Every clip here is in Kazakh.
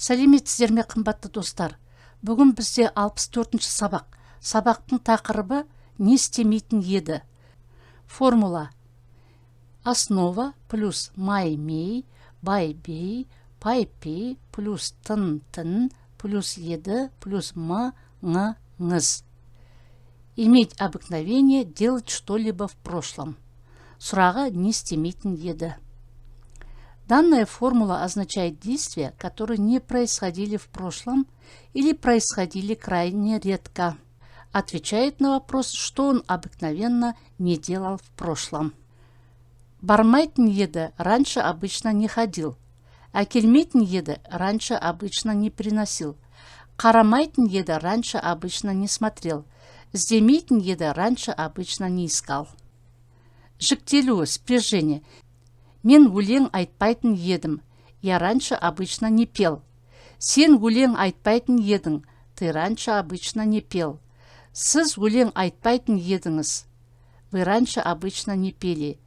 Сәлеметсіздер ме, қымбатты достар? Бүгін бізде 64-ші сабақ. Сабақтың тақырыбы не істемейтін еді? Формула: основа плюс май-мей, бай-бей, пай-пей плюс тын-тын плюс еді плюс ңыз. Иметь обыкновение делать что-либо в прошлом. Сұрағы не істемейтін еді? Данная формула означает действия, которые не происходили в прошлом или происходили крайне редко. Отвечает на вопрос, что он обыкновенно не делал в прошлом. Бармайтын еді раньше обычно не ходил. Әкелмейтін еді раньше обычно не приносил. Қарамайтын еді раньше обычно не смотрел. Іздемейтін еді раньше обычно не искал. Жіктелуі, спряжение. Мен өлең айтпайтын едім. Я раньше обычно не пел. Сен өлең айтпайтын едің. Ты раньше обычно не пел. Сіз өлең айтпайтын едіңіз. Вы раньше обычно не пели.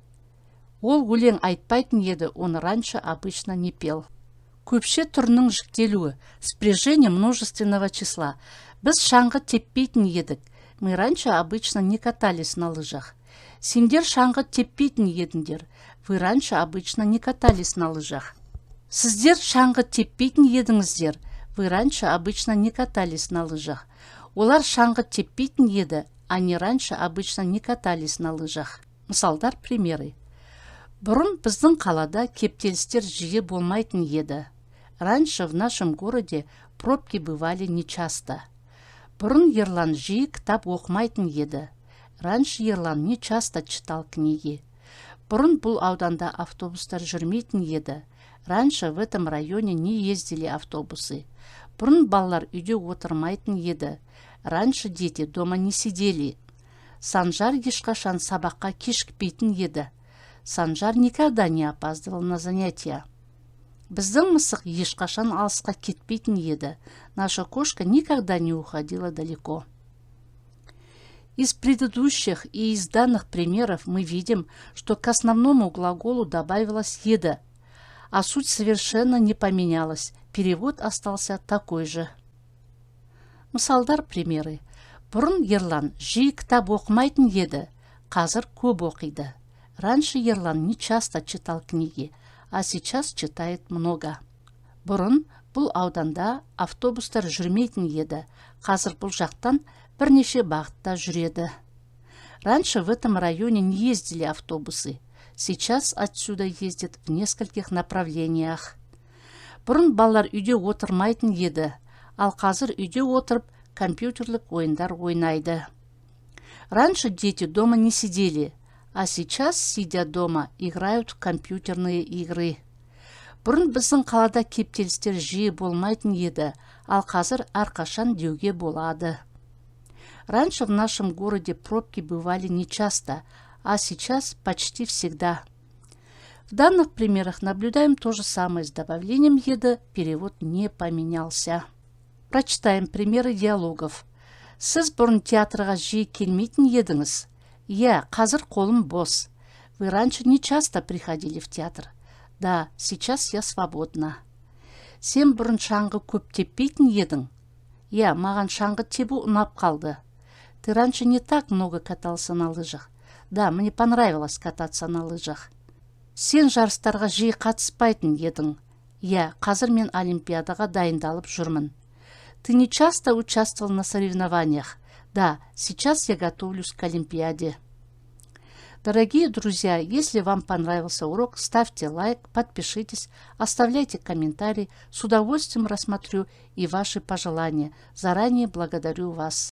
Ол өлең айтпайтын еді, он раньше обычно не пел. Көпше түрінің жіктелуі, спряжение множественного числа. Біз шаңғы теппейтін едік. Мы раньше обычно не катались на лыжах. Сендер шаңғы теппейтін едіңдер. Вы раньше обычно не катались на лыжах. Сіздер шаңғы теппейтін едіңіздер. Вы раньше обычно не катались на лыжах. Олар шаңғы теппейтін еді, они раньше обычно не катались на лыжах. Мысалдар, примеры. Бұрын біздің қалада кептелістер жиі болмайтын еді. Раньше в нашем городе пробки бывали нечасто. Бұрын Ерлан жиі кітап оқымайтын еді. Раньше Ерлан не часто читал книги. Бұрын бұл ауданда автобустар жүрмейтін еді. Раньше в этом районе не ездили автобусы. Бұрын балалар үйде отырмайтын еді. Раньше дети дома не сидели. Санжар ешқашан сабаққа кешікпейтін еді. Санжар никогда не опаздывал на занятия. Біздің мысық ешқашан алысқа кетпейтін еді. Наша кошка никогда не уходила далеко. Из предыдущих и из данных примеров мы видим, что к основному глаголу добавилось «еда», а суть совершенно не поменялась, перевод остался такой же. Мысалдар, примеры. Бұрын Ерлан жиі кітап оқымайтын еді, қазір көп оқиды. Раньше Ерлан не часто читал книги, а сейчас читает много. Бұрын бұл ауданда автобустар жүрмейтін еді, қазір бұл жақтан бірнеше бағытта жүреді. Раньше в этом районе не ездили автобусы. Сейчас отсюда ездят в нескольких направлениях. Бұрын балалар үйде отырмайтын еді, ал қазір үйде отырып компьютерлік ойындар ойнайды. Раньше дети дома не сидели, а сейчас, сидя дома, играют в компьютерные игры. Бұрын біздің қалада кептелістер жиі болмайтын еді, ал қазір әрқашан деуге болады. Раньше в нашем городе пробки бывали нечасто, а сейчас почти всегда. В данных примерах наблюдаем то же самое с добавлением «еда», перевод не поменялся. Прочитаем примеры диалогов. Сіз бұрын театрға жиі келмейтін едіңіз. Я, қазір қолым бос. Вы раньше не часто приходили в театр. Да, сейчас я свободна. Сен бұрын шаңғы көп теппейтін едің. Я, маған шаңғы тебу ұнап қалды. Ты раньше не так много катался на лыжах. Да, мне понравилось кататься на лыжах. Сен жарыстарға жиі қатыспайтын едің. Я, қазір мен олимпиадаға дайындалып жүрмін. Ты не часто участвовал на соревнованиях. Да, сейчас я готовлюсь к олимпиаде. Дорогие друзья, если вам понравился урок, ставьте лайк, подпишитесь, оставляйте комментарии. С удовольствием рассмотрю и ваши пожелания. Заранее благодарю вас.